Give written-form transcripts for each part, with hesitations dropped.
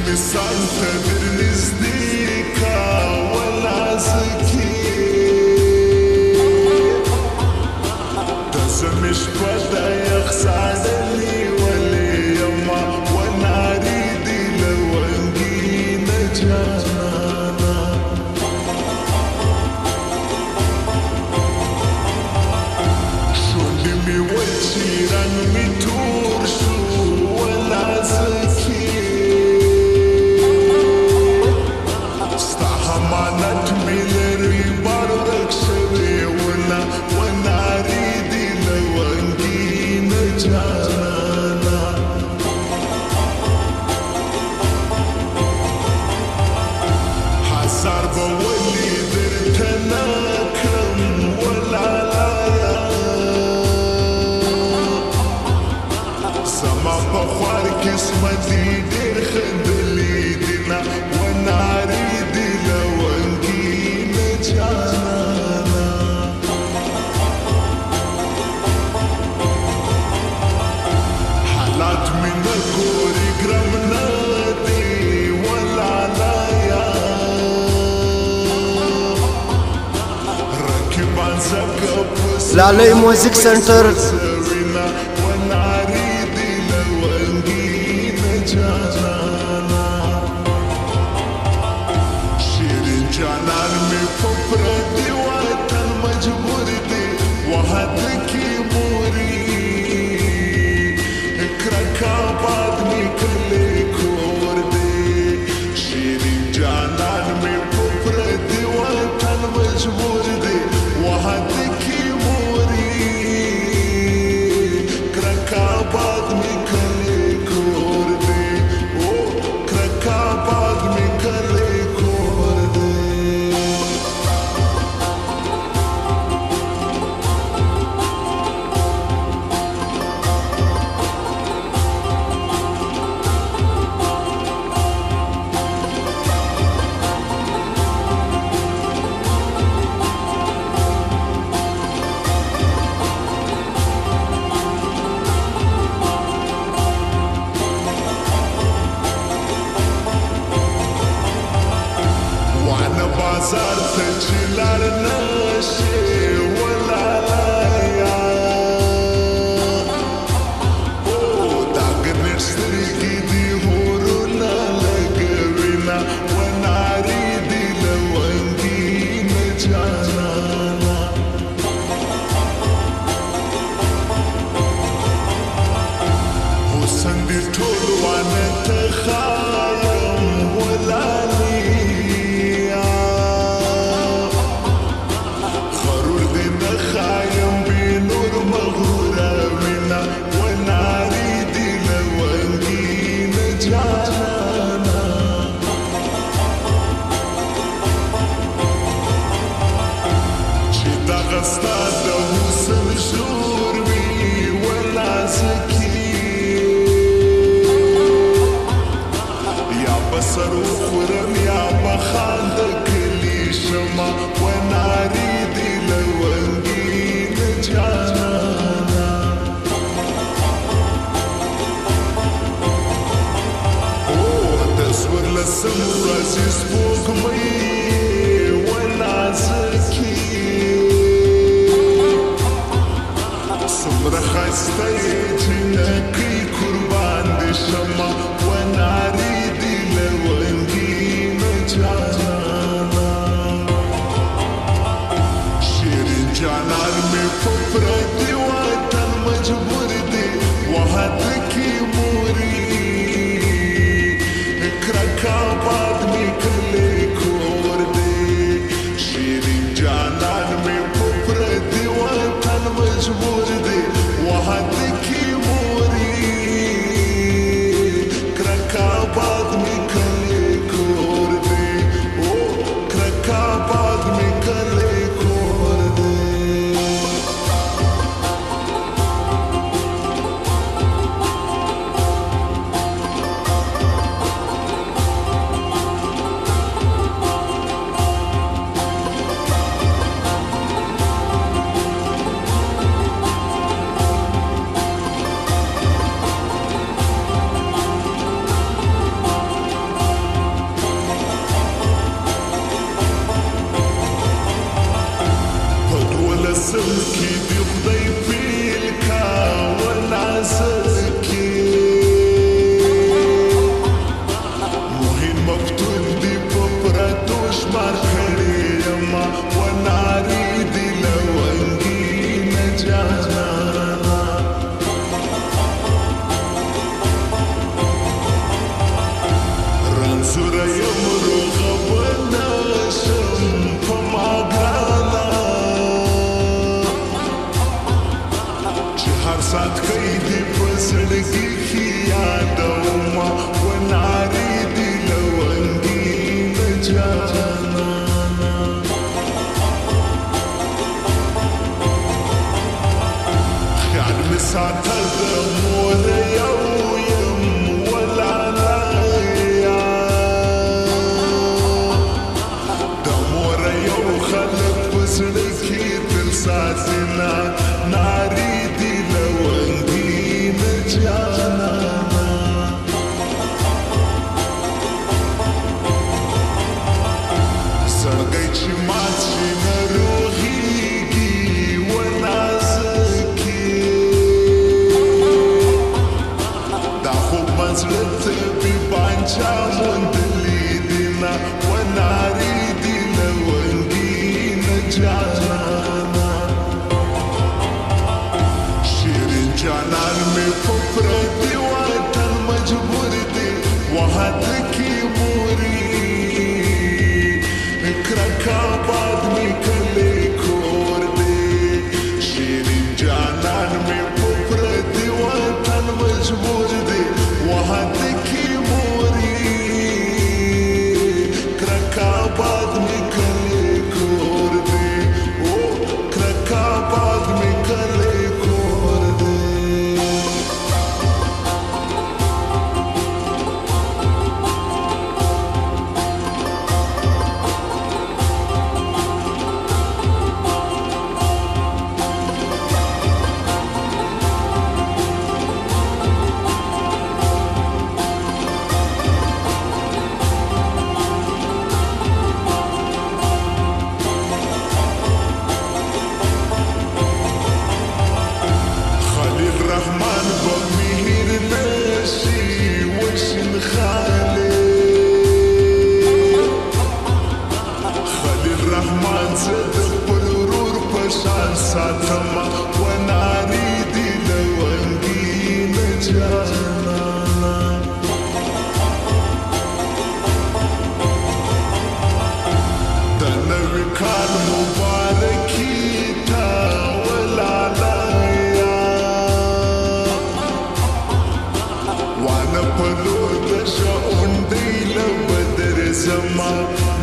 مثال تدر نزدیکا ولازکی تزمش بدا يخسعني ولي يما وناري دي لونجي نجانا شولي مي وجيران مي تورشو ولازكي استحمانت ميلري بارك شوي وناري دي لونجي نجانا حسار بولي درتنا كم ولا لايا سما بخوار قسمتي دير خندلي دينا وناري دي لونجي نجانا حالات من الكوري قرمنا دي ولا لايا ركب عن زكا بس لالي موزيك سنتر سوينا وناري دي لونجي نجانا شيرين جانان مي فبردي وطن مجبور دي وحدكي موري اكركا بعدني كل كوردي شيرين جانان مي فبردي وطن مجبور دي وحدكي موري اكركا بعدني كل كوردي اكركا بعدني كل كوردي وانا بازار تجلال ناشي ولا لايا داق نشتري دي هورونا لقوينا وناري دي لونجي نجانا حسن دي طول وانا تخايم ولا ليا غرور دي نخايم بنور مغورة منا وناري دي لونجي نجانا جيتا غستا دوسن جوربي ولا زكي يا بصر وخرم يا بخاندك اللي شما وناري دي لونجي نجانا تصوير للسمر عزيز فوق مي ولا زكي سمر خاستي نكي قربان دي شما وناري دي لونجي نجانا شيرين جانان مي فبردي وطن مجبور دي وحدكي موري اكركا بعدني كل كوردي شيرين جانان مي فبردي وطن مجبور دي وحدكي زوره یم روغه به نشم په ما ګرانه چې هر ساعت کوي دې په زړګي کې یادومه ونارې دې لونګینه جانانه خیال مې ساته د موره یو یم ولاړه د موره یو خلک په زړه کې تل ساتینه نارې دې لونګینه جانانه زړګی چې مات شي نه روغېږي ونازکې دا خوب منزله طبیبان چا موندلي دي نه ونارې دې لونګینه جانانه شیرین جانان مې په پردي وطن مجبور دی وحده کې موري کرکا باد می کلی کور دی شیرین جانان می پردی وطن مجبور دی وحده کی موری کرکا باد می کلی کور دی او کرکا باد می کلی کور دی رحمان بمهر نشي وشن خليل رحمان زد بالورور پشان ساتما وناري دي لونگینه جانانا دنوی کال مبارکی تا ولالا پلور دشا اندی لبدر زما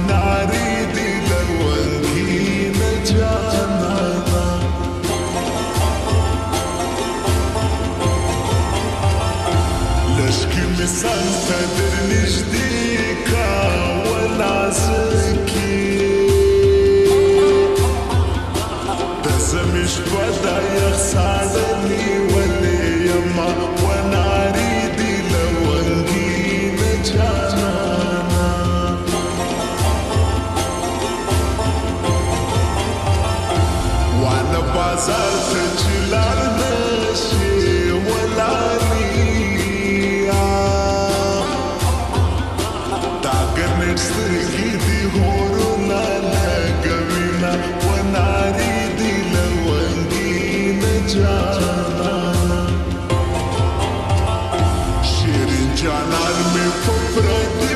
ناری دی لونگینه جانانا لشکی مثال تدر نشدی کا ولازکی دزمش بدا یخسالنی ولی یما وناری بازار ته چې لار نشي ولالیا دا ګرنټ سترګې دي هورونه لګوینه ونارې دي لونګینه جانانه شیرین جانان مې په پردي